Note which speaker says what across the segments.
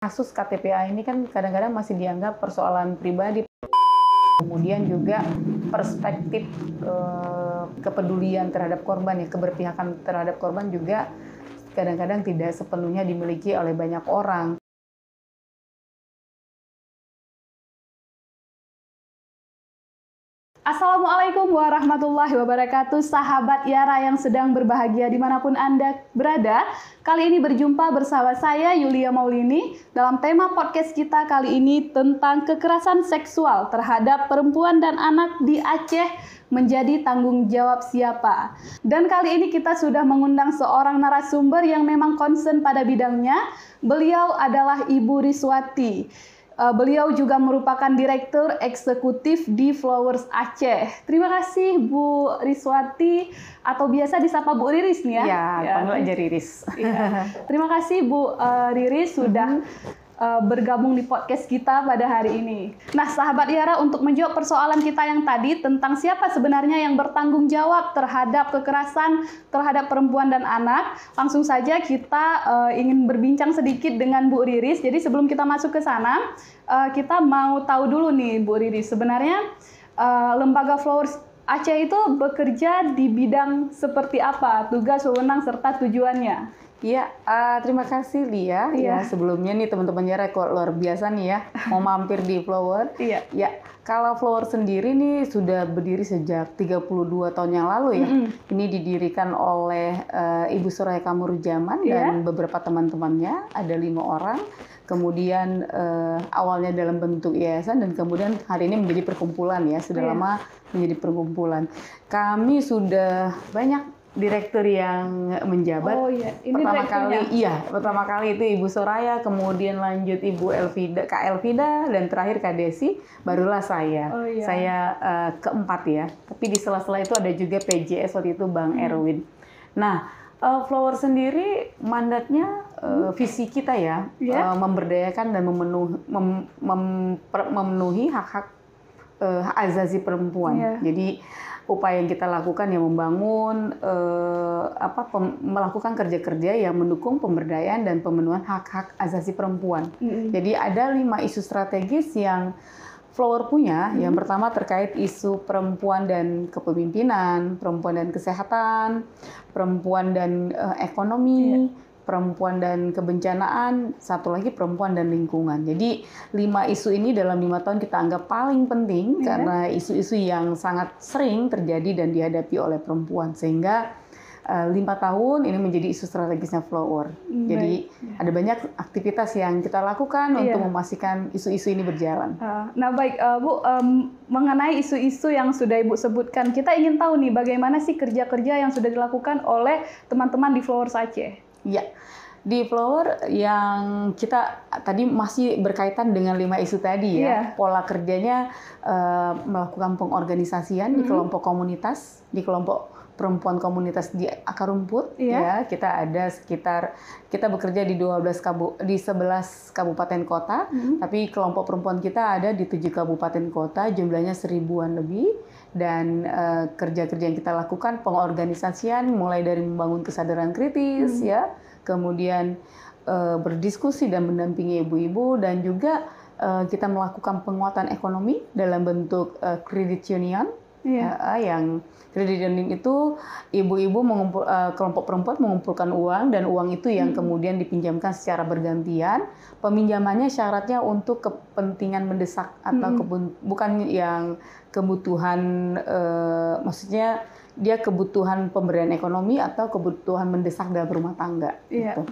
Speaker 1: Kasus KTPA ini kan kadang-kadang masih dianggap persoalan pribadi, kemudian juga perspektif kepedulian terhadap korban, ya, keberpihakan terhadap korban juga kadang-kadang tidak sepenuhnya dimiliki oleh banyak orang.
Speaker 2: Assalamualaikum warahmatullahi wabarakatuh, sahabat Yara yang sedang berbahagia dimanapun Anda berada. Kali ini berjumpa bersama saya Yulia Maulini dalam tema podcast kita kali ini tentang kekerasan seksual terhadap perempuan dan anak di Aceh menjadi tanggung jawab siapa. Dan kali ini kita sudah mengundang seorang narasumber yang memang concern pada bidangnya. Beliau adalah Ibu Riswati. Beliau juga merupakan Direktur Eksekutif di Flowers Aceh. Terima kasih Bu Riswati, atau biasa disapa Bu Riris nih ya?
Speaker 1: Ya, panggil aja Riris.
Speaker 2: Ya. Terima kasih Bu Riris sudah bergabung di podcast kita pada hari ini. Nah, sahabat Yara, untuk menjawab persoalan kita yang tadi tentang siapa sebenarnya yang bertanggung jawab terhadap kekerasan terhadap perempuan dan anak, langsung saja kita ingin berbincang sedikit dengan Bu Riris. Jadi sebelum kita masuk ke sana, kita mau tahu dulu nih Bu Riris, sebenarnya lembaga Flowers Aceh itu bekerja di bidang seperti apa, tugas, wewenang, serta tujuannya?
Speaker 1: Ya, terima kasih Lia. Ya, sebelumnya nih teman-teman Yara kok luar biasa nih ya, mau mampir di Flower.
Speaker 2: Iya.
Speaker 1: Ya, kalau Flower sendiri nih sudah berdiri sejak 32 tahun yang lalu ya. Ini didirikan oleh Ibu Soraya Kamurujaman dan beberapa teman-temannya, ada 5 orang. Kemudian awalnya dalam bentuk yayasan dan kemudian hari ini menjadi perkumpulan ya, sudah lama menjadi perkumpulan. Kami sudah banyak direktur yang menjabat.
Speaker 2: Oh iya, ini
Speaker 1: pertama kali itu Ibu Soraya, kemudian lanjut Ibu Elvida, Kak Elvida, dan terakhir Kak Desi, barulah saya.
Speaker 2: Oh, iya.
Speaker 1: Saya keempat ya. Tapi di sela-sela itu ada juga PJS waktu itu Bang Erwin. Nah, Flower sendiri mandatnya visi kita ya, memberdayakan dan memenuhi hak-hak hak asasi perempuan. Jadi upaya yang kita lakukan yang membangun melakukan kerja-kerja yang mendukung pemberdayaan dan pemenuhan hak-hak asasi perempuan. Jadi ada 5 isu strategis yang Flower punya. Yang pertama terkait isu perempuan dan kepemimpinan, perempuan dan kesehatan, perempuan dan ekonomi, perempuan dan kebencanaan, satu lagi perempuan dan lingkungan. Jadi 5 isu ini dalam 5 tahun kita anggap paling penting karena isu-isu yang sangat sering terjadi dan dihadapi oleh perempuan, sehingga 5 tahun ini menjadi isu strategisnya Flower. Jadi ada banyak aktivitas yang kita lakukan untuk memastikan isu-isu ini berjalan.
Speaker 2: Nah baik Bu, mengenai isu-isu yang sudah Ibu sebutkan, kita ingin tahu nih bagaimana sih kerja-kerja yang sudah dilakukan oleh teman-teman di Flowers Aceh?
Speaker 1: Ya, di Flower yang kita tadi masih berkaitan dengan 5 isu tadi ya. Pola kerjanya melakukan pengorganisasian di kelompok komunitas, di kelompok perempuan komunitas di akar rumput. Ya, kita ada kita bekerja di 11 kabupaten kota, tapi kelompok perempuan kita ada di 7 kabupaten kota, jumlahnya 1000-an lebih. Dan kerja-kerja yang kita lakukan pengorganisasian mulai dari membangun kesadaran kritis ya, kemudian berdiskusi dan mendampingi ibu-ibu, dan juga kita melakukan penguatan ekonomi dalam bentuk kredit union. Yang kredit union itu ibu-ibu kelompok perempuan mengumpulkan uang, dan uang itu yang kemudian dipinjamkan secara bergantian. Peminjamannya syaratnya untuk kepentingan mendesak atau bukan yang kebutuhan, maksudnya dia kebutuhan pemberdayaan ekonomi atau kebutuhan mendesak dalam rumah tangga. Gitu.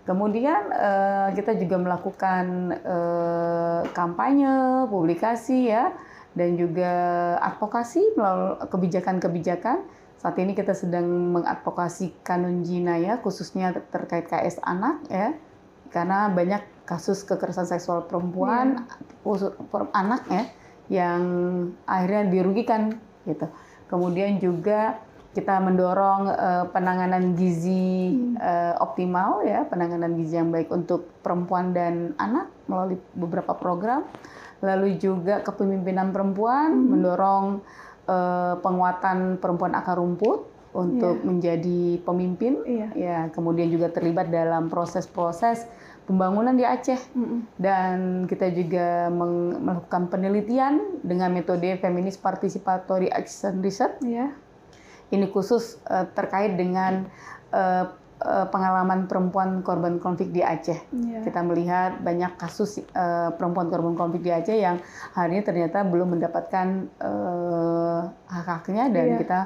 Speaker 1: Kemudian kita juga melakukan kampanye, publikasi ya, dan juga advokasi melalui kebijakan-kebijakan. Saat ini kita sedang mengadvokasi kanun jinayah, khususnya terkait KS anak ya, karena banyak kasus kekerasan seksual perempuan, anak ya, yang akhirnya dirugikan gitu. Kemudian juga kita mendorong penanganan gizi optimal ya, penanganan gizi yang baik untuk perempuan dan anak melalui beberapa program. Lalu juga kepemimpinan perempuan, mendorong penguatan perempuan akar rumput untuk menjadi pemimpin, ya, kemudian juga terlibat dalam proses-proses pembangunan di Aceh. Dan kita juga melakukan penelitian dengan metode Feminist Participatory Action Research. Ini khusus terkait dengan pengalaman perempuan korban konflik di Aceh. Kita melihat banyak kasus perempuan korban konflik di Aceh yang hari ini ternyata belum mendapatkan hak-haknya, dan kita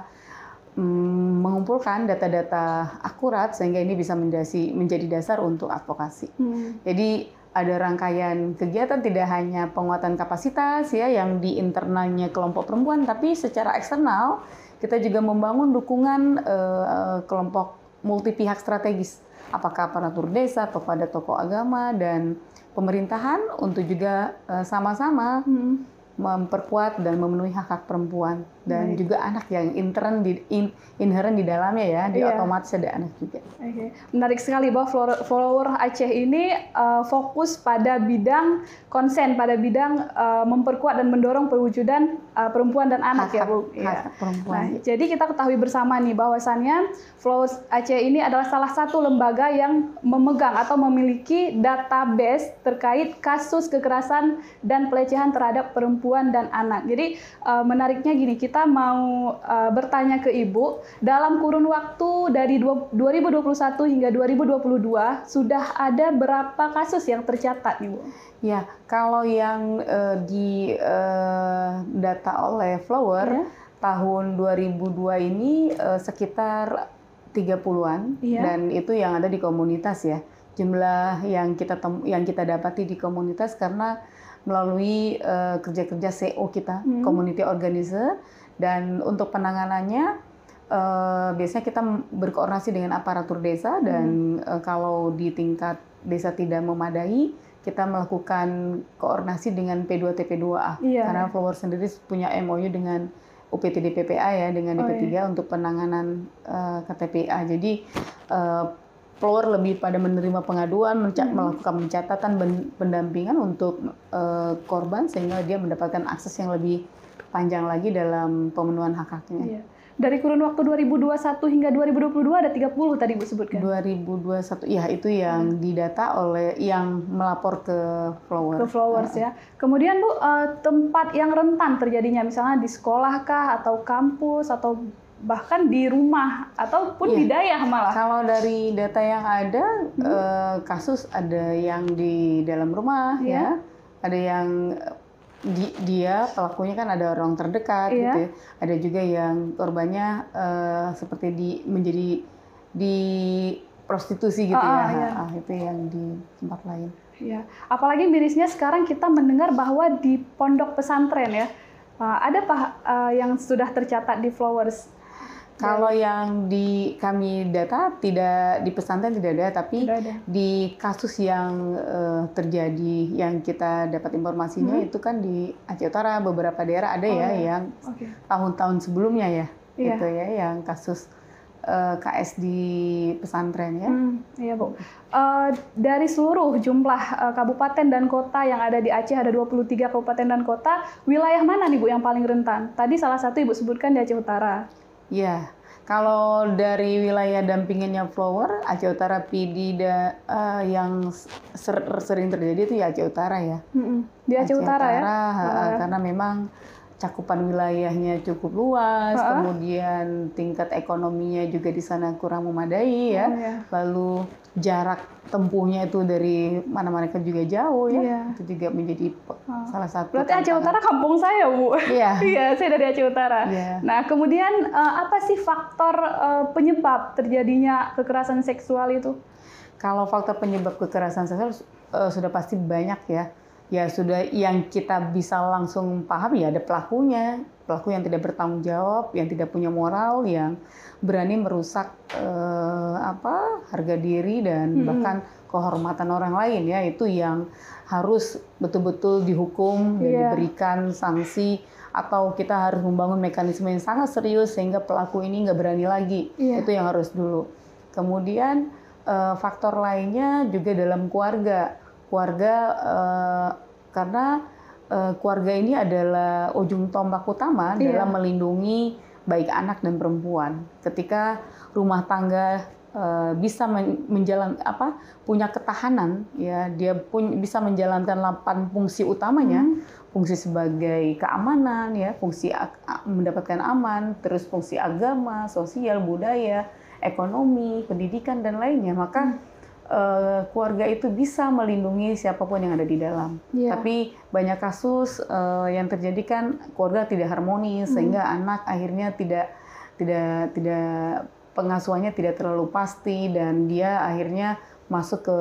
Speaker 1: mengumpulkan data-data akurat sehingga ini bisa menjadi dasar untuk advokasi. Jadi ada rangkaian kegiatan, tidak hanya penguatan kapasitas ya yang di internalnya kelompok perempuan, tapi secara eksternal kita juga membangun dukungan kelompok multi pihak strategis, apakah aparatur desa, kepada tokoh agama dan pemerintahan untuk juga sama-sama memperkuat dan memenuhi hak-hak perempuan, dan juga anak yang inherent di dalamnya ya, otomatis ada anak juga.
Speaker 2: Menarik sekali bahwa Flower Aceh ini fokus pada bidang konsen, pada bidang memperkuat dan mendorong perwujudan perempuan dan anak
Speaker 1: hak perempuan.
Speaker 2: Nah, jadi kita ketahui bersama nih bahwasannya Flower Aceh ini adalah salah satu lembaga yang memegang atau memiliki database terkait kasus kekerasan dan pelecehan terhadap perempuan dan anak. Jadi menariknya gini, kita mau bertanya ke Ibu, dalam kurun waktu dari 2021 hingga 2022 sudah ada berapa kasus yang tercatat, Ibu?
Speaker 1: Ya, kalau yang di data oleh Flower tahun 2002 ini sekitar 30-an, dan itu yang ada di komunitas ya. Jumlah yang kita dapati di komunitas karena melalui kerja-kerja CO kita, community organizer, dan untuk penanganannya biasanya kita berkoordinasi dengan aparatur desa, dan kalau di tingkat desa tidak memadai, kita melakukan koordinasi dengan P2TP2A, karena Flower sendiri punya MOU dengan UPTD PPA ya, dengan DP3 untuk penanganan KTPA. Jadi Flower lebih pada menerima pengaduan, melakukan pencatatan, pendampingan untuk korban sehingga dia mendapatkan akses yang lebih panjang lagi dalam pemenuhan hak-haknya.
Speaker 2: Dari kurun waktu 2021 hingga 2022 ada 30 tadi Bu sebutkan.
Speaker 1: 2021, ya itu yang didata oleh yang melapor ke Flower.
Speaker 2: Ke Flowers ya. Kemudian Bu, tempat yang rentan terjadinya misalnya di sekolah kah, atau kampus, atau bahkan di rumah ataupun di daerah malah.
Speaker 1: Kalau dari data yang ada, kasus ada yang di dalam rumah ya, ada yang dia pelakunya kan ada orang terdekat gitu. Ada juga yang korbannya seperti menjadi di prostitusi gitu itu yang di tempat lain.
Speaker 2: Ya, apalagi mirisnya sekarang kita mendengar bahwa di pondok pesantren ya, ada yang sudah tercatat di Flowers?
Speaker 1: Kalau yang kami data tidak di pesantren tidak ada, tapi di kasus yang terjadi yang kita dapat informasinya itu kan di Aceh Utara, beberapa daerah ada yang tahun-tahun sebelumnya ya, gitu ya, yang kasus KS di pesantren ya.
Speaker 2: Iya Bu. Dari seluruh jumlah kabupaten dan kota yang ada di Aceh, ada 23 kabupaten dan kota, wilayah mana nih Bu yang paling rentan? Tadi salah satu Ibu sebutkan di Aceh Utara.
Speaker 1: Ya, kalau dari wilayah dampingannya Flower, Aceh Utara PD yang sering terjadi itu ya Aceh Utara ya.
Speaker 2: Di Aceh Utara ya?
Speaker 1: Karena memang cakupan wilayahnya cukup luas, kemudian tingkat ekonominya juga di sana kurang memadai ya. Lalu jarak tempuhnya itu dari mana mereka juga jauh ya. Itu juga menjadi salah satu.
Speaker 2: Berarti Aceh Utara kampung saya, Bu. Iya, saya dari Aceh Utara. Nah, kemudian apa sih faktor penyebab terjadinya kekerasan seksual itu?
Speaker 1: Kalau faktor penyebab kekerasan seksual sudah pasti banyak ya. Ya sudah, yang kita bisa langsung paham ya ada pelaku yang tidak bertanggung jawab, yang tidak punya moral, yang berani merusak harga diri dan bahkan kehormatan orang lain ya, itu yang harus betul-betul dihukum dan diberikan sanksi, atau kita harus membangun mekanisme yang sangat serius sehingga pelaku ini nggak berani lagi. Itu yang harus dulu. Kemudian faktor lainnya juga dalam keluarga. Karena keluarga ini adalah ujung tombak utama dalam melindungi baik anak dan perempuan. Ketika rumah tangga bisa punya ketahanan, ya, dia bisa menjalankan 8 fungsi utamanya, fungsi sebagai keamanan, ya, fungsi mendapatkan aman, terus fungsi agama, sosial, budaya, ekonomi, pendidikan dan lainnya, maka keluarga itu bisa melindungi siapapun yang ada di dalam. Tapi banyak kasus yang terjadi kan keluarga tidak harmonis, sehingga anak akhirnya tidak pengasuhannya tidak terlalu pasti, dan dia akhirnya masuk ke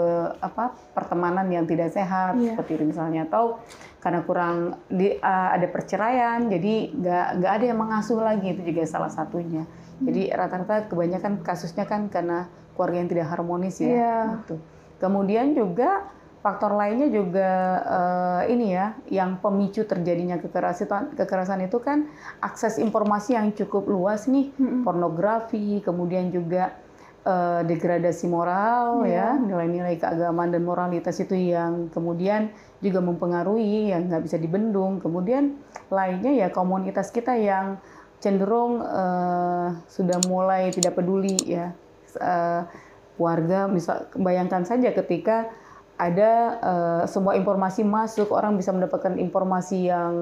Speaker 1: pertemanan yang tidak sehat, seperti itu misalnya, atau karena ada perceraian, jadi nggak ada yang mengasuh lagi, itu juga salah satunya. Jadi rata-rata kebanyakan kasusnya kan karena keluarga yang tidak harmonis, ya. Gitu. Kemudian juga faktor lainnya juga yang pemicu terjadinya kekerasan itu kan akses informasi yang cukup luas nih, pornografi, kemudian juga degradasi moral, ya, nilai-nilai keagamaan dan moralitas itu yang kemudian juga mempengaruhi, yang nggak bisa dibendung. Kemudian lainnya ya komunitas kita yang cenderung sudah mulai tidak peduli, ya, keluarga. Misal bayangkan saja ketika ada semua informasi masuk, orang bisa mendapatkan informasi yang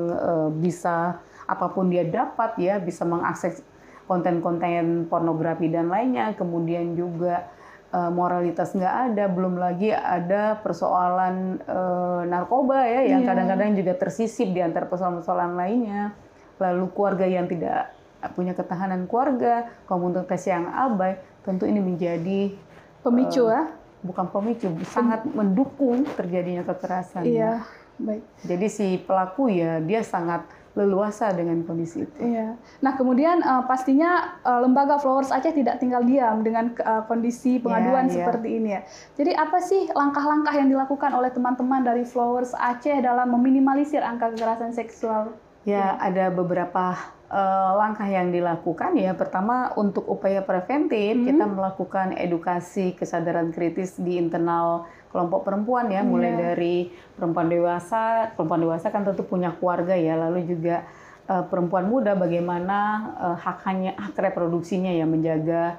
Speaker 1: bisa apapun dia dapat, ya, bisa mengakses konten-konten pornografi dan lainnya, kemudian juga moralitas nggak ada, belum lagi ada persoalan narkoba, ya, yang kadang-kadang juga tersisip di antara persoalan-persoalan lainnya, lalu keluarga yang tidak punya ketahanan keluarga, komunitas yang abai, tentu ini menjadi
Speaker 2: pemicu,
Speaker 1: bukan pemicu, sangat mendukung terjadinya kekerasan.
Speaker 2: Iya, baik.
Speaker 1: Jadi si pelaku, ya, dia sangat leluasa dengan kondisi itu.
Speaker 2: Iya. Nah, kemudian pastinya lembaga Flowers Aceh tidak tinggal diam dengan kondisi pengaduan seperti ini, ya. Jadi apa sih langkah-langkah yang dilakukan oleh teman-teman dari Flowers Aceh dalam meminimalisir angka kekerasan seksual?
Speaker 1: Ya, ada beberapa langkah yang dilakukan, ya. Pertama, untuk upaya preventif, kita melakukan edukasi kesadaran kritis di internal kelompok perempuan, ya, mulai dari perempuan dewasa kan tentu punya keluarga, ya, lalu juga perempuan muda bagaimana hak reproduksinya, ya, menjaga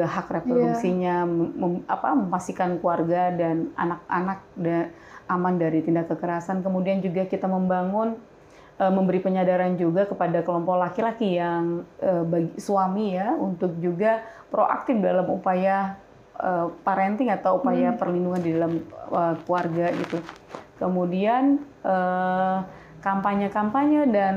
Speaker 1: hak reproduksinya, memastikan keluarga dan anak-anak aman dari tindak kekerasan. Kemudian juga kita memberi penyadaran juga kepada kelompok laki-laki yang bagi suami, ya, untuk juga proaktif dalam upaya parenting atau upaya perlindungan di dalam keluarga, gitu. Kemudian kampanye-kampanye dan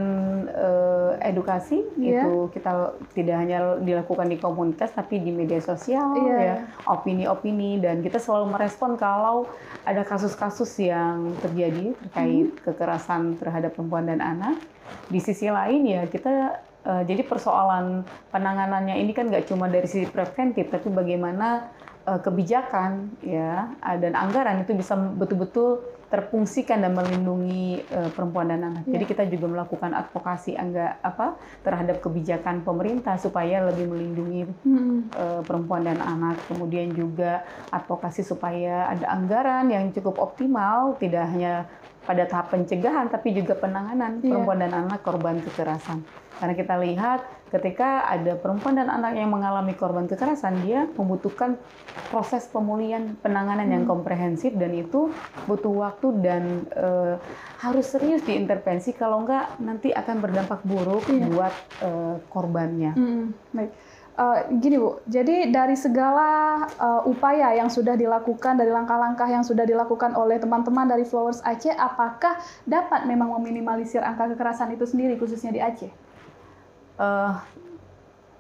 Speaker 1: edukasi itu kita tidak hanya dilakukan di komunitas tapi di media sosial, ya, opini-opini, dan kita selalu merespon kalau ada kasus-kasus yang terjadi terkait kekerasan terhadap perempuan dan anak. Di sisi lain, ya, kita jadi persoalan penanganannya ini kan nggak cuma dari sisi preventif, tapi bagaimana kebijakan, ya, dan anggaran itu bisa betul-betul terfungsikan dan melindungi perempuan dan anak. Jadi kita juga melakukan advokasi terhadap kebijakan pemerintah supaya lebih melindungi perempuan dan anak. Kemudian juga advokasi supaya ada anggaran yang cukup optimal, tidak hanya pada tahap pencegahan tapi juga penanganan perempuan dan anak korban kekerasan. Karena kita lihat ketika ada perempuan dan anak yang mengalami korban kekerasan, dia membutuhkan proses pemulihan, penanganan yang komprehensif, dan itu butuh waktu dan harus serius diintervensi, kalau enggak nanti akan berdampak buruk buat korbannya.
Speaker 2: Baik. Gini, Bu, jadi dari segala upaya yang sudah dilakukan, dari langkah-langkah yang sudah dilakukan oleh teman-teman dari Flowers Aceh, apakah dapat memang meminimalisir angka kekerasan itu sendiri, khususnya di Aceh?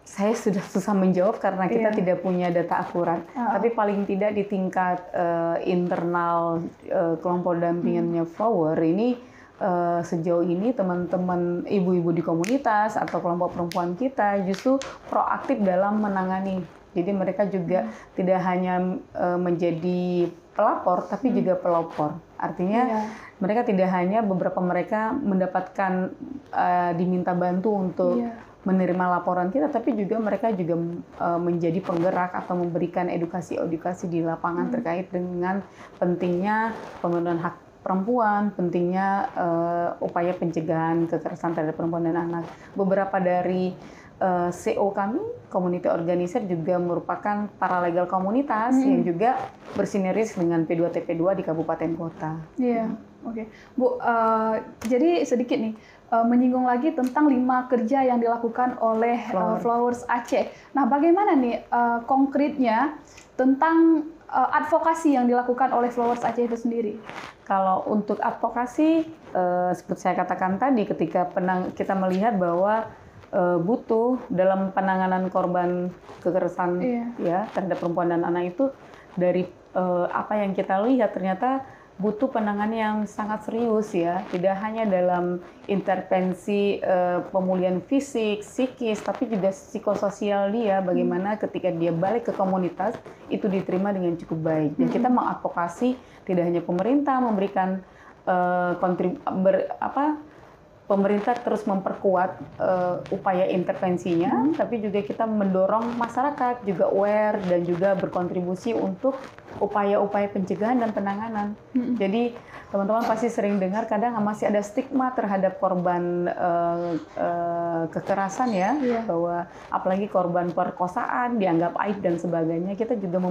Speaker 1: Saya sudah susah menjawab karena kita tidak punya data akurat. Tapi paling tidak di tingkat internal kelompok dampingannya Flower ini, sejauh ini teman-teman ibu-ibu di komunitas atau kelompok perempuan kita justru proaktif dalam menangani. Jadi mereka juga tidak hanya menjadi pelapor, tapi juga pelopor. Artinya mereka tidak hanya mereka mendapatkan diminta bantu untuk menerima laporan kita, tapi juga mereka juga menjadi penggerak atau memberikan edukasi di lapangan terkait dengan pentingnya pemenuhan hak perempuan, pentingnya upaya pencegahan kekerasan terhadap perempuan dan anak. Beberapa dari CO kami, community organizer, juga merupakan paralegal komunitas yang juga bersinergis dengan P2TP2 di kabupaten kota.
Speaker 2: Iya, oke. Bu, jadi sedikit nih, menyinggung lagi tentang 5 kerja yang dilakukan oleh Flowers Aceh. Nah, bagaimana nih konkretnya tentang advokasi yang dilakukan oleh Flowers Aceh itu sendiri?
Speaker 1: Kalau untuk advokasi, seperti saya katakan tadi, ketika kita melihat bahwa butuh dalam penanganan korban kekerasan ya terhadap perempuan dan anak itu, dari apa yang kita lihat ternyata butuh penanganan yang sangat serius ya, tidak hanya dalam intervensi pemulihan fisik, psikis, tapi juga psikososial dia, bagaimana ketika dia balik ke komunitas itu diterima dengan cukup baik. Dan kita mengadvokasi tidak hanya pemerintah memberikan pemerintah terus memperkuat upaya intervensinya, tapi juga kita mendorong masyarakat juga aware dan juga berkontribusi untuk upaya-upaya pencegahan dan penanganan. Jadi teman-teman pasti sering dengar kadang masih ada stigma terhadap korban kekerasan ya, bahwa apalagi korban perkosaan dianggap aib dan sebagainya. Kita juga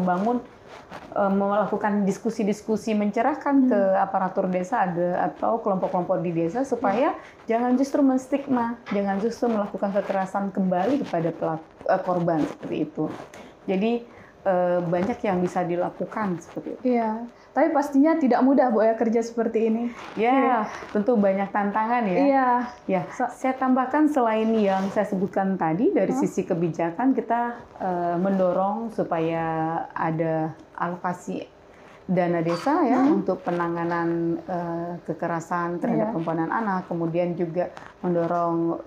Speaker 1: melakukan diskusi-diskusi mencerahkan ke aparatur desa atau kelompok-kelompok di desa supaya jangan justru menstigma, jangan justru melakukan kekerasan kembali kepada korban seperti itu. Jadi banyak yang bisa dilakukan seperti itu.
Speaker 2: Iya, tapi pastinya tidak mudah Bu ya kerja seperti ini.
Speaker 1: Ya, tentu banyak tantangan ya.
Speaker 2: Iya.
Speaker 1: Ya, saya tambahkan selain yang saya sebutkan tadi dari sisi kebijakan, kita mendorong supaya ada alokasi dana desa ya untuk penanganan kekerasan terhadap perempuan dan anak, kemudian juga mendorong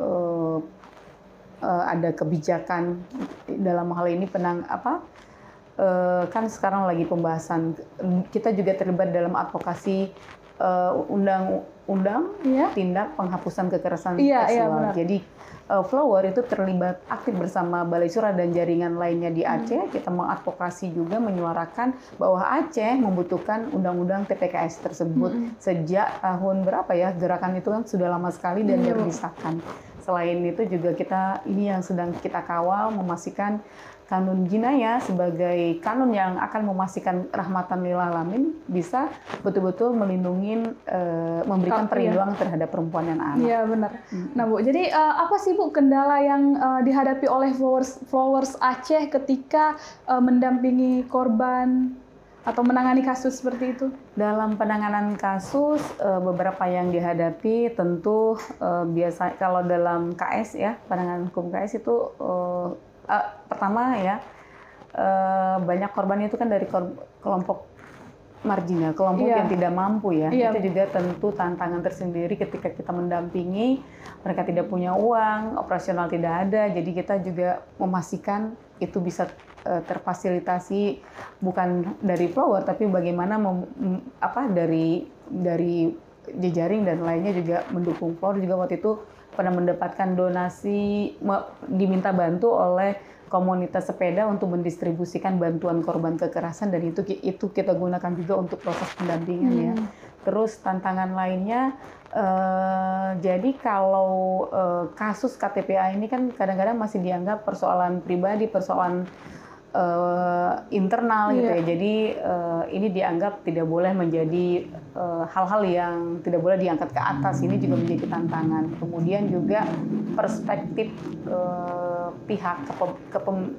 Speaker 1: ada kebijakan dalam hal ini kan sekarang lagi pembahasan, kita juga terlibat dalam advokasi undang-undang tindak penghapusan kekerasan seksual. Jadi Flower itu terlibat aktif bersama Balai Surah dan jaringan lainnya di Aceh. Kita mengadvokasi juga menyuarakan bahwa Aceh membutuhkan undang-undang TPKS tersebut sejak tahun berapa ya, gerakan itu kan sudah lama sekali dan baru disahkan. Selain itu juga ini yang sedang kita kawal, memastikan kanun jinayah sebagai kanun yang akan memastikan rahmatan lil alamin bisa betul-betul memberikan perlindungan terhadap perempuan dan anak.
Speaker 2: Iya benar. Nah Bu, jadi apa sih Bu kendala yang dihadapi oleh Flowers Aceh ketika mendampingi korban atau menangani kasus seperti itu?
Speaker 1: Dalam penanganan kasus, beberapa yang dihadapi tentu biasa kalau dalam KS ya, penanganan hukum KS itu pertama ya, banyak korban itu kan dari kelompok marginal, kelompok yang tidak mampu ya. Itu juga tentu tantangan tersendiri ketika kita mendampingi, mereka tidak punya uang, operasional tidak ada, jadi kita juga memastikan itu bisa terfasilitasi bukan dari Flower, tapi bagaimana dari jejaring dan lainnya juga mendukung Flower. Juga waktu itu pernah mendapatkan donasi, diminta bantu oleh komunitas sepeda untuk mendistribusikan bantuan korban kekerasan, dan itu kita gunakan juga untuk proses pendampingan ya. Terus tantangan lainnya, jadi kalau kasus KTPA ini kan kadang-kadang masih dianggap persoalan pribadi, persoalan internal gitu ya. Jadi ini dianggap tidak boleh menjadi hal-hal yang tidak boleh diangkat ke atas. Ini juga menjadi tantangan. Kemudian juga perspektif pihak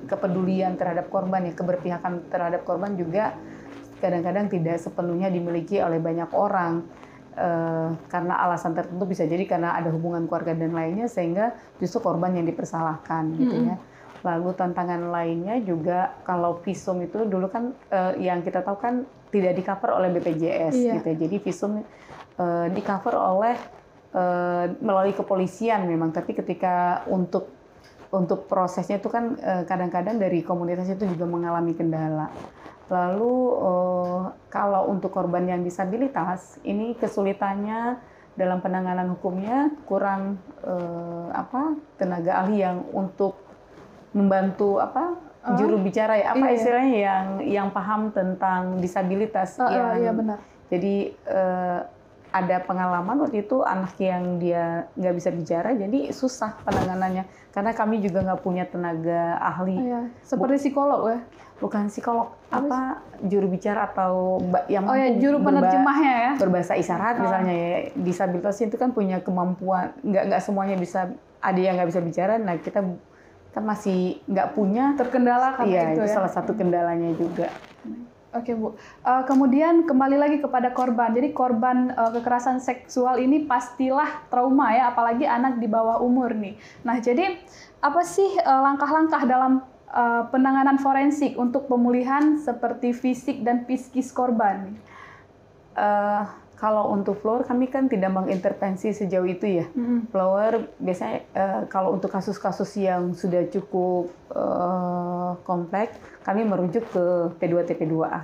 Speaker 1: kepedulian terhadap korban ya, keberpihakan terhadap korban juga kadang-kadang tidak sepenuhnya dimiliki oleh banyak orang. Karena alasan tertentu, bisa jadi karena ada hubungan keluarga dan lainnya, sehingga justru korban yang dipersalahkan gitu ya. Lalu tantangan lainnya juga kalau visum itu dulu kan yang kita tahu kan tidak di-cover oleh BPJS gitu ya. Jadi visum di-cover oleh melalui kepolisian memang, tapi ketika untuk prosesnya itu kan kadang-kadang dari komunitas itu juga mengalami kendala. Lalu kalau untuk korban yang disabilitas, ini kesulitannya dalam penanganan hukumnya kurang tenaga ahli yang untuk membantu juru bicara ya, istilahnya yang paham tentang disabilitas.
Speaker 2: Iya benar.
Speaker 1: Jadi ada pengalaman waktu itu anak yang dia nggak bisa bicara, jadi susah penanganannya karena kami juga nggak punya tenaga ahli.
Speaker 2: Seperti psikolog ya?
Speaker 1: Bukan psikolog, juru bicara atau yang
Speaker 2: juru penerjemahnya ya?
Speaker 1: Berbahasa isyarat misalnya ya. Disabilitas itu kan punya kemampuan, nggak semuanya bisa, ada yang nggak bisa bicara. Nah kita masih nggak punya,
Speaker 2: terkendala kan
Speaker 1: itu ya? Salah satu kendalanya juga.
Speaker 2: Oke Bu, kemudian kembali lagi kepada korban. Jadi korban kekerasan seksual ini pastilah trauma ya, apalagi anak di bawah umur nih. Nah jadi apa sih langkah-langkah dalam penanganan forensik untuk pemulihan seperti fisik dan psikis korban?
Speaker 1: Kalau untuk flower kami kan tidak mengintervensi sejauh itu ya. Flower biasanya kalau untuk kasus-kasus yang sudah cukup kompleks, kami merujuk ke P2 TP2A.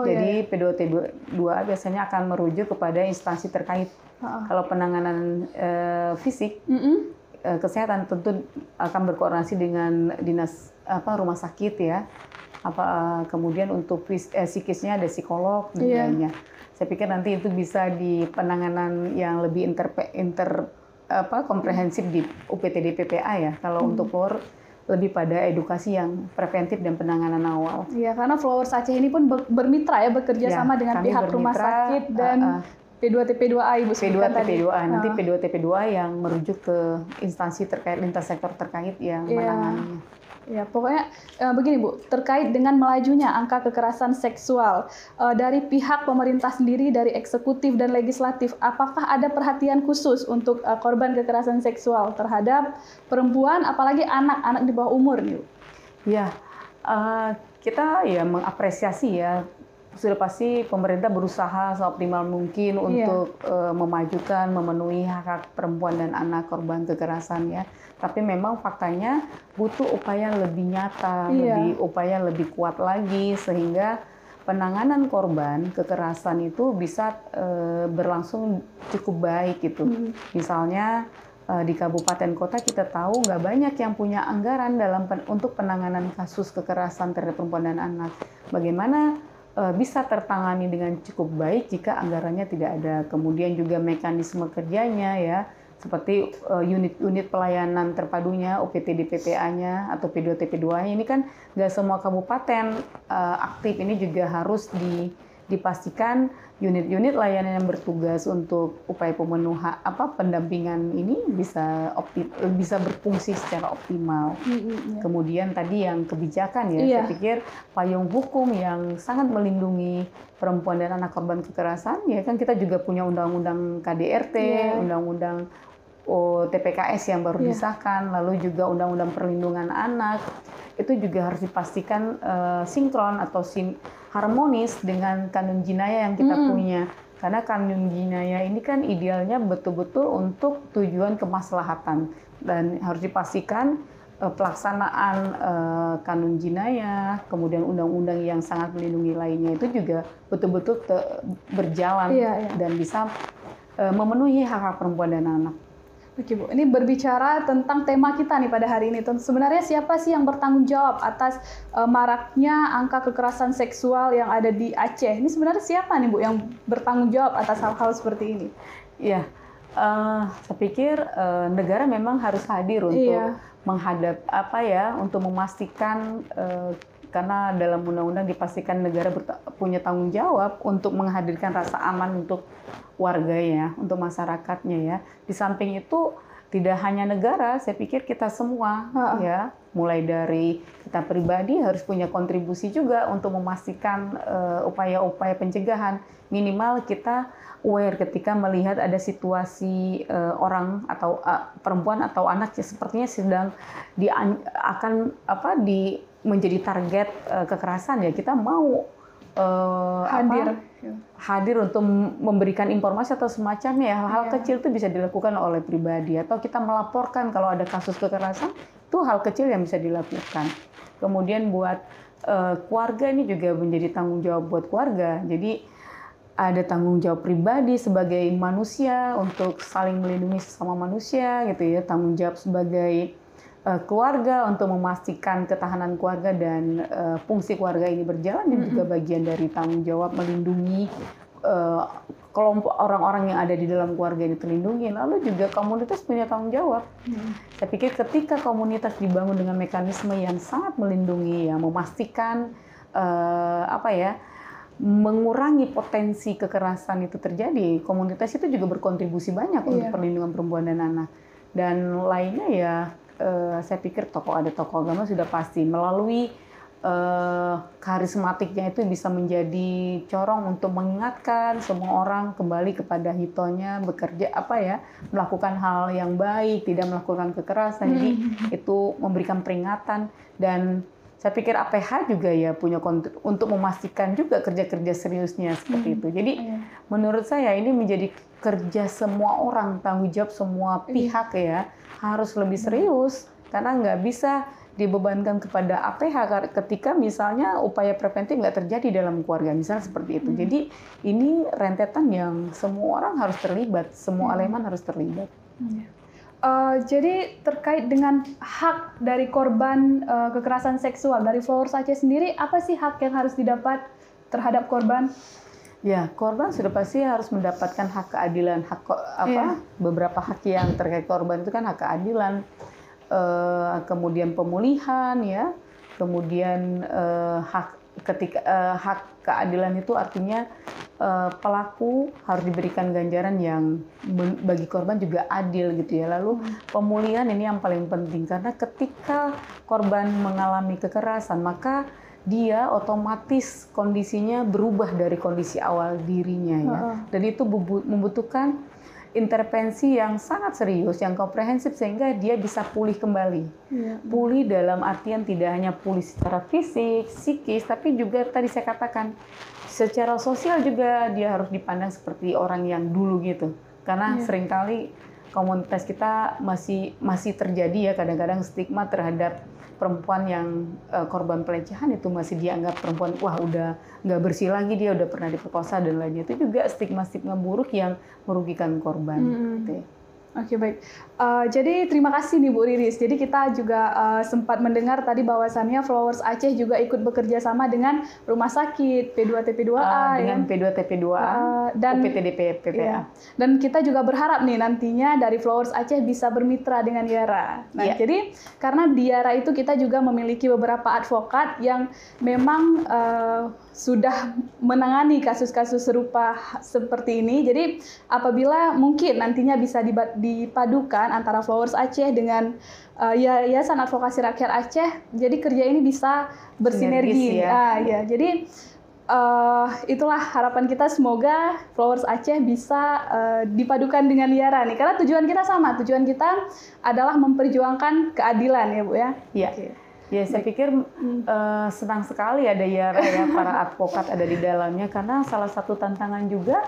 Speaker 1: Jadi P2 TP2A biasanya akan merujuk kepada instansi terkait. Kalau penanganan fisik, kesehatan tentu akan berkoordinasi dengan dinas rumah sakit ya. Kemudian untuk psikisnya ada psikolog dan lainnya. Saya pikir nanti itu bisa di penanganan yang lebih komprehensif di UPTD PPA ya. Kalau untuk flower lebih pada edukasi yang preventif dan penanganan awal.
Speaker 2: Iya, karena Flowers Aceh ini pun bekerja sama dengan pihak rumah sakit dan P2 TP2A Ibu sebutkan tadi.
Speaker 1: P2 TP2A, nanti P2 TP2A yang merujuk ke instansi terkait, lintas sektor terkait yang menanganinya.
Speaker 2: Ya, pokoknya begini Bu, terkait dengan melajunya angka kekerasan seksual dari pihak pemerintah sendiri, dari eksekutif dan legislatif, apakah ada perhatian khusus untuk korban kekerasan seksual terhadap perempuan, apalagi anak-anak di bawah umur nih Bu?
Speaker 1: Ya, kita ya mengapresiasi ya. Sudah pasti pemerintah berusaha seoptimal mungkin untuk memajukan, memenuhi hak-hak perempuan dan anak korban kekerasan ya. Tapi memang faktanya butuh upaya lebih nyata, upaya lebih kuat lagi sehingga penanganan korban kekerasan itu bisa berlangsung cukup baik gitu. Misalnya di kabupaten kota kita tahu nggak banyak yang punya anggaran untuk penanganan kasus kekerasan terhadap perempuan dan anak. Bagaimana bisa tertangani dengan cukup baik jika anggarannya tidak ada. Kemudian juga mekanisme kerjanya ya, seperti unit-unit pelayanan terpadunya, UPTD PPA-nya atau P2 TP2-nya ini kan nggak semua kabupaten aktif. Ini juga harus dipastikan unit-unit layanan yang bertugas untuk upaya pemenuhan pendampingan ini bisa berfungsi secara optimal. Kemudian tadi yang kebijakan ya, saya pikir payung hukum yang sangat melindungi perempuan dan anak korban kekerasan ya kan, kita juga punya undang-undang KDRT, undang-undang TPKS yang baru disahkan, lalu juga undang-undang perlindungan anak. Itu juga harus dipastikan sinkron atau harmonis dengan kanun jinayah yang kita punya. Karena kanun jinayah ini kan idealnya betul-betul untuk tujuan kemaslahatan, dan harus dipastikan pelaksanaan kanun jinayah, kemudian undang-undang yang sangat melindungi lainnya itu juga betul-betul berjalan dan bisa memenuhi hak-hak perempuan dan anak.
Speaker 2: Oke Bu, ini berbicara tentang tema kita nih pada hari ini. Sebenarnya siapa sih yang bertanggung jawab atas maraknya angka kekerasan seksual yang ada di Aceh? Ini sebenarnya siapa nih Bu yang bertanggung jawab atas hal-hal seperti ini?
Speaker 1: Ya, saya pikir negara memang harus hadir untuk menghadap untuk memastikan, karena dalam undang-undang dipastikan negara punya tanggung jawab untuk menghadirkan rasa aman untuk warganya, untuk masyarakatnya ya. Di samping itu tidak hanya negara, saya pikir kita semua ya, mulai dari kita pribadi harus punya kontribusi juga untuk memastikan upaya-upaya pencegahan. Minimal kita aware ketika melihat ada situasi orang atau perempuan atau anak yang sepertinya sedang menjadi target kekerasan ya, kita mau hadir untuk memberikan informasi atau semacamnya. Hal-hal kecil itu bisa dilakukan oleh pribadi, atau kita melaporkan kalau ada kasus kekerasan, itu hal kecil yang bisa dilakukan. Kemudian buat keluarga ini juga menjadi tanggung jawab buat keluarga. Jadi ada tanggung jawab pribadi sebagai manusia untuk saling melindungi sesama manusia gitu ya, tanggung jawab sebagai keluarga untuk memastikan ketahanan keluarga dan fungsi keluarga ini berjalan, dan juga bagian dari tanggung jawab melindungi kelompok orang-orang yang ada di dalam keluarga ini terlindungi, lalu juga komunitas punya tanggung jawab. Saya pikir ketika komunitas dibangun dengan mekanisme yang sangat melindungi, yang memastikan mengurangi potensi kekerasan itu terjadi, komunitas itu juga berkontribusi banyak untuk perlindungan perempuan dan anak. Dan lainnya ya, saya pikir tokoh agama sudah pasti melalui karismatiknya itu bisa menjadi corong untuk mengingatkan semua orang kembali kepada hitonya, bekerja melakukan hal yang baik, tidak melakukan kekerasan. Jadi itu memberikan peringatan, dan saya pikir APH juga ya punya untuk memastikan juga kerja-kerja seriusnya seperti itu. Jadi menurut saya ini menjadi kerja semua orang, tanggung jawab semua pihak ya, harus lebih serius, karena nggak bisa dibebankan kepada APH ketika misalnya upaya preventif nggak terjadi dalam keluarga, misalnya seperti itu. Jadi ini rentetan yang semua orang harus terlibat, semua elemen harus terlibat.
Speaker 2: Jadi terkait dengan hak dari korban kekerasan seksual, dari Flowers Aceh sendiri, apa sih hak yang harus didapat terhadap korban?
Speaker 1: Ya, korban sudah pasti harus mendapatkan hak keadilan, beberapa hak yang terkait korban itu kan hak keadilan, kemudian pemulihan ya, kemudian hak keadilan itu artinya pelaku harus diberikan ganjaran yang bagi korban juga adil gitu ya. Lalu pemulihan ini yang paling penting, karena ketika korban mengalami kekerasan maka dia otomatis kondisinya berubah dari kondisi awal dirinya ya. Dan itu membutuhkan intervensi yang sangat serius, yang komprehensif, sehingga dia bisa pulih kembali. Pulih dalam artian tidak hanya pulih secara fisik, psikis, tapi juga tadi saya katakan secara sosial juga dia harus dipandang seperti orang yang dulu gitu. Karena seringkali komunitas kita masih terjadi ya kadang-kadang stigma terhadap perempuan yang korban pelecehan itu masih dianggap perempuan, wah udah nggak bersih lagi, dia udah pernah diperkosa dan lainnya. Itu juga stigma-stigma buruk yang merugikan korban. Gitu.
Speaker 2: Oke, baik. Jadi terima kasih nih Bu Riris. Jadi kita juga sempat mendengar tadi bahwasannya Flowers Aceh juga ikut bekerja sama dengan rumah sakit P2TP2A
Speaker 1: dengan P2TP2A dan UPTDP PPA.
Speaker 2: Ya. Dan kita juga berharap nih nantinya dari Flowers Aceh bisa bermitra dengan Yara. Nah, jadi karena di Yara itu kita juga memiliki beberapa advokat yang memang sudah menangani kasus-kasus serupa seperti ini. Jadi apabila mungkin nantinya bisa dipadukan antara Flowers Aceh dengan Yayasan Advokasi Rakyat Aceh, jadi kerja ini bisa bersinergi. Jadi itulah harapan kita, semoga Flowers Aceh bisa dipadukan dengan Yara nih, karena tujuan kita sama, tujuan kita adalah memperjuangkan keadilan ya Bu ya.
Speaker 1: Iya. Ya, saya pikir senang sekali ada Yara ya, para advokat ada di dalamnya, karena salah satu tantangan juga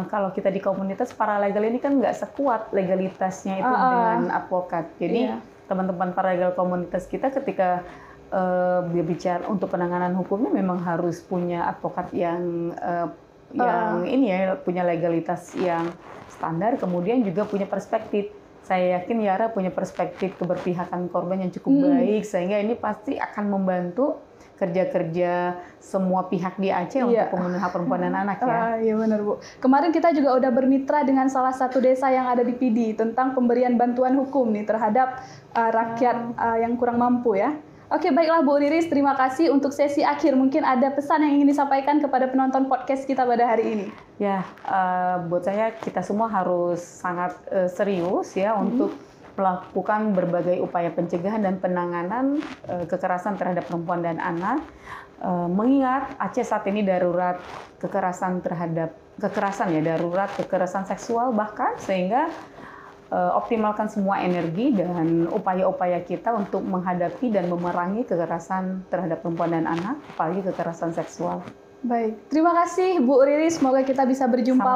Speaker 1: kalau kita di komunitas paralegal ini kan nggak sekuat legalitasnya itu dengan advokat. Jadi teman-teman paralegal komunitas kita ketika berbicara untuk penanganan hukumnya memang harus punya advokat yang ini ya, punya legalitas yang standar, kemudian juga punya perspektif. Saya yakin Yara punya perspektif keberpihakan korban yang cukup baik, sehingga ini pasti akan membantu kerja-kerja semua pihak di Aceh untuk pemenuhan hak perempuan dan anak ya.
Speaker 2: Iya benar Bu. Kemarin kita juga udah bermitra dengan salah satu desa yang ada di PD tentang pemberian bantuan hukum nih terhadap rakyat yang kurang mampu ya. Oke, baiklah Bu Riris, terima kasih untuk sesi akhir. Mungkin ada pesan yang ingin disampaikan kepada penonton podcast kita pada hari ini.
Speaker 1: Ya, buat saya kita semua harus sangat serius ya untuk melakukan berbagai upaya pencegahan dan penanganan kekerasan terhadap perempuan dan anak. Mengingat Aceh saat ini darurat darurat kekerasan seksual bahkan, sehingga optimalkan semua energi dan upaya-upaya kita untuk menghadapi dan memerangi kekerasan terhadap perempuan dan anak, apalagi kekerasan seksual.
Speaker 2: Baik, terima kasih Bu Riris. Semoga kita bisa berjumpa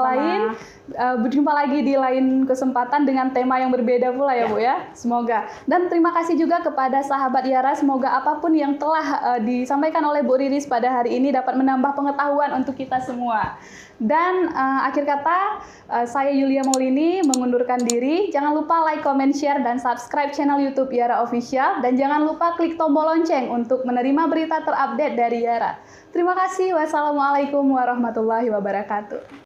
Speaker 2: lagi di lain kesempatan dengan tema yang berbeda pula ya Bu ya. Semoga. Dan terima kasih juga kepada sahabat Yara. Semoga apapun yang telah disampaikan oleh Bu Riris pada hari ini dapat menambah pengetahuan untuk kita semua. Dan akhir kata, saya Yulia Maulini mengundurkan diri. Jangan lupa like, comment, share, dan subscribe channel YouTube Yara Official. Dan jangan lupa klik tombol lonceng untuk menerima berita terupdate dari Yara. Terima kasih. Wassalamualaikum. Wassalamualaikum warahmatullahi wabarakatuh.